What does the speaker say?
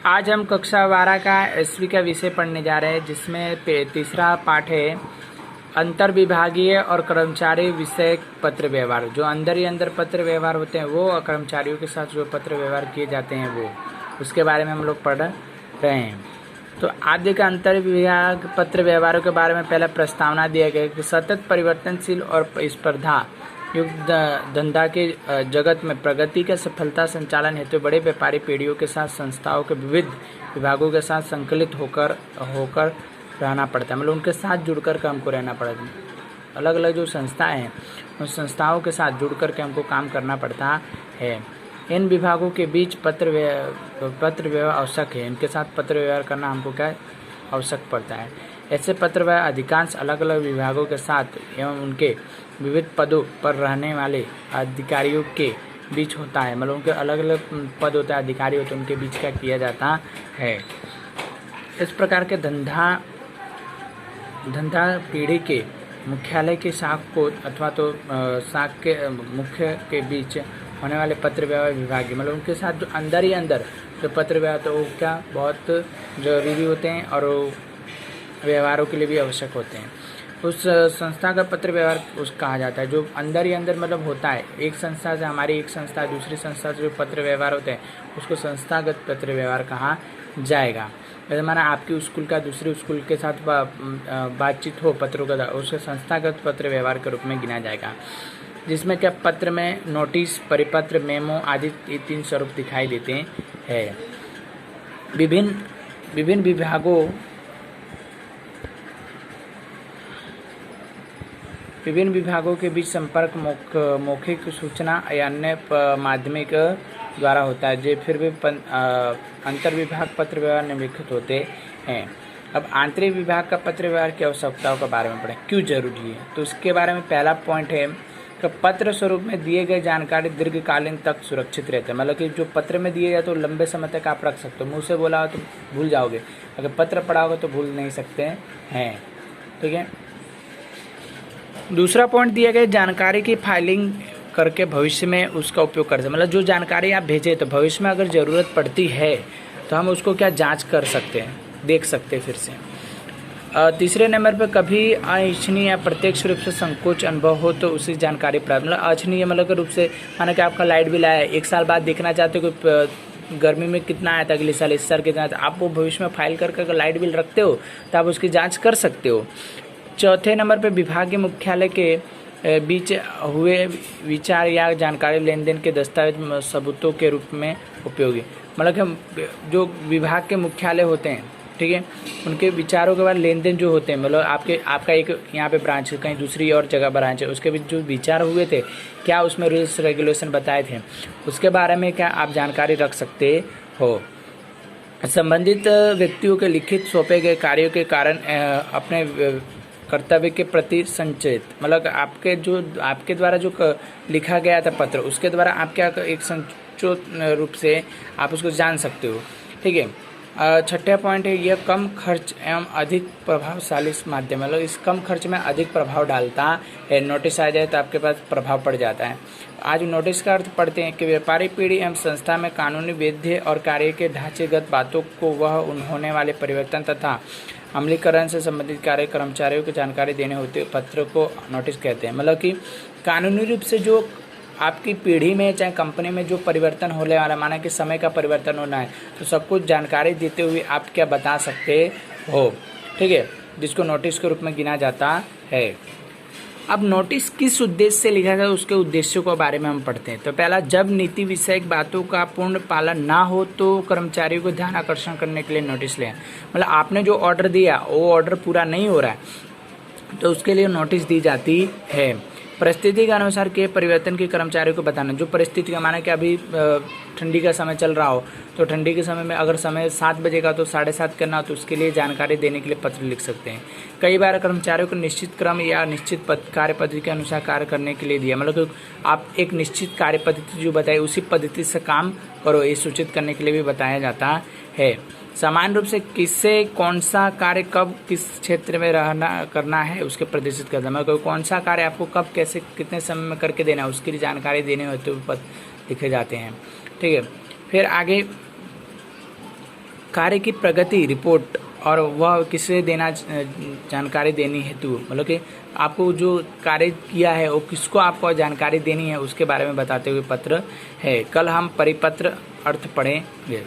आज हम कक्षा 12 का एसवी का विषय पढ़ने जा रहे हैं, जिसमें तीसरा पाठ है अंतर विभागीय और कर्मचारी विषय पत्र व्यवहार। जो अंदर ही अंदर पत्र व्यवहार होते हैं वो, और कर्मचारियों के साथ जो पत्र व्यवहार किए जाते हैं वो, उसके बारे में हम लोग पढ़ रहे हैं। तो आद्य का अंतर विभाग पत्र व्यवहारों के बारे में पहला प्रस्तावना दिया गया कि सतत परिवर्तनशील और स्पर्धा युक्त धंधा के जगत में प्रगति का सफलता संचालन हेतु बड़े व्यापारी पीढ़ियों के साथ संस्थाओं के विविध विभागों के साथ संकलित होकर रहना पड़ता है। मतलब उनके साथ जुड़कर के हमको रहना पड़ता है। अलग अलग जो संस्थाएं हैं उन संस्थाओं के साथ जुड़कर के हमको काम करना पड़ता है। इन विभागों के बीच पत्र व्यवहार आवश्यक है। इनके साथ पत्र व्यवहार करना हमको क्या आवश्यक पड़ता है। ऐसे पत्र व्यवहार अधिकांश अलग अलग विभागों के साथ एवं उनके विविध पदों पर रहने वाले अधिकारियों के बीच होता है। मतलब उनके अलग अलग पद होते हैं, अधिकारी होते हैं, उनके बीच क्या किया जाता है। इस प्रकार के धंधा पीढ़ी के मुख्यालय के शाख को अथवा तो शाख के मुख्य के बीच होने वाले पत्र व्यवहार विभाग, मतलब उनके साथ जो अंदर ही अंदर जो पत्र व्यवहार तो वो क्या बहुत जरूरी होते हैं और व्यवहारों के लिए भी आवश्यक होते हैं। उस संस्था का पत्र व्यवहार कहा जाता है जो अंदर ही अंदर मतलब होता है। एक संस्था से हमारी एक संस्था दूसरी संस्था से जो पत्र व्यवहार होते हैं उसको संस्थागत पत्र व्यवहार कहा जाएगा। जैसे माना आपकी स्कूल का दूसरे स्कूल के साथ बातचीत हो पत्रों का, उसके संस्थागत पत्र व्यवहार के रूप में गिना जाएगा। जिसमें क्या पत्र में नोटिस, परिपत्र, मेमो आदि 3 स्वरूप दिखाई देते हैं। विभिन्न विभागों के बीच संपर्क मौखिक सूचना या अन्य माध्यमिक द्वारा होता है। जो फिर भी अंतर विभाग पत्र व्यवहार निम्नलिखित होते हैं। अब आंतरिक विभाग का पत्र व्यवहार की आवश्यकताओं के बारे में पढ़ें, क्यों जरूरी है। तो इसके बारे में पहला पॉइंट है कि पत्र स्वरूप में दिए गए जानकारी दीर्घकालीन तक सुरक्षित रहते हैं। मतलब कि जो पत्र में दिए जाए तो लंबे समय तक आप रख सकते हो। मुँह से बोला हो तो भूल जाओगे, अगर पत्र पढ़ा होगा तो भूल नहीं सकते हैं। ठीक है। दूसरा पॉइंट दिया गया जानकारी की फाइलिंग करके भविष्य में उसका उपयोग कर सकते। मतलब जो जानकारी आप भेजे तो भविष्य में अगर ज़रूरत पड़ती है तो हम उसको क्या जांच कर सकते हैं, देख सकते हैं फिर से। तीसरे नंबर पर कभी अनिच्छनीय या प्रत्यक्ष रूप से संकोच अनुभव हो तो उसी जानकारी प्राप्त, मतलब अनिच्छनीय मतलब रूप से माना कि आपका लाइट बिल आया 1 साल बाद देखना चाहते हो कि गर्मी में कितना आया था अगले साल, इस साल कितना था, आप वो भविष्य में फाइल करके अगर लाइट बिल रखते हो तो आप उसकी जाँच कर सकते हो। चौथे नंबर पर विभाग के मुख्यालय के बीच हुए विचार या जानकारी लेन देन के दस्तावेज सबूतों के रूप में उपयोगी। मतलब कि जो विभाग के मुख्यालय होते हैं, ठीक है, उनके विचारों के बाद लेन देन जो होते हैं, मतलब आपका एक यहाँ पे ब्रांच है, कहीं दूसरी और जगह ब्रांच है, उसके बीच जो विचार हुए थे, क्या उसमें रूल्स रेगुलेशन बताए थे, उसके बारे में क्या आप जानकारी रख सकते हो। संबंधित व्यक्तियों के लिखित सौंपे गए कार्यों के कारण अपने कर्तव्य के प्रति संचेत, मतलब आपके द्वारा जो लिखा गया था पत्र, उसके द्वारा आप क्या एक संचोत रूप से आप उसको जान सकते हो। ठीक है। छठा पॉइंट है यह कम खर्च एवं अधिक प्रभावशाली माध्यम, मतलब इस कम खर्च में अधिक प्रभाव डालता है। नोटिस आ जाए तो आपके पास प्रभाव पड़ जाता है। आज नोटिस का अर्थ पढ़ते हैं कि व्यापारी पीढ़ी एवं संस्था में कानूनी वैध और कार्य के ढांचेगत बातों को वह होने वाले परिवर्तन तथा अमलीकरण से संबंधित कार्य कर्मचारियों को जानकारी देने होते पत्र को नोटिस कहते हैं। मतलब कि कानूनी रूप से जो आपकी पीढ़ी में चाहे कंपनी में जो परिवर्तन होने वाला, माना कि समय का परिवर्तन होना है, तो सब कुछ जानकारी देते हुए आप क्या बता सकते हो। ठीक है, जिसको नोटिस के रूप में गिना जाता है। अब नोटिस किस उद्देश्य से लिखा गया उसके उद्देश्यों के बारे में हम पढ़ते हैं। तो पहला, जब नीति विषयक बातों का पूर्ण पालन ना हो तो कर्मचारियों को ध्यान आकर्षण करने के लिए नोटिस लें। मतलब आपने जो ऑर्डर दिया वो ऑर्डर पूरा नहीं हो रहा है तो उसके लिए नोटिस दी जाती है। परिस्थिति के अनुसार के परिवर्तन के कर्मचारियों को बताना। जो परिस्थिति का माना कि अभी ठंडी का समय चल रहा हो तो ठंडी के समय में अगर समय 7 बजे का तो 7:30 करना हो तो उसके लिए जानकारी देने के लिए पत्र लिख सकते हैं। कई बार कर्मचारियों को निश्चित क्रम या निश्चित कार्य पद्धति के अनुसार कार्य करने के लिए दिया, मतलब आप एक निश्चित कार्य पद्धति जो बताए उसी पद्धति से काम करो, ये सूचित करने के लिए भी बताया जाता है। समान रूप से किससे कौन सा कार्य कब किस क्षेत्र में करना है उसके प्रदर्शित करना, मतलब कौन सा कार्य आपको कब कैसे कितने समय में करके देना है उसके लिए जानकारी देने होते हुए पत्र लिखे जाते हैं। ठीक है। फिर आगे कार्य की प्रगति रिपोर्ट और वह किसे देना जानकारी देनी हेतु, मतलब कि आपको जो कार्य किया है वो किसको आपको जानकारी देनी है उसके बारे में बताते हुए पत्र है। कल हम परिपत्र अर्थ पढ़ेंगे।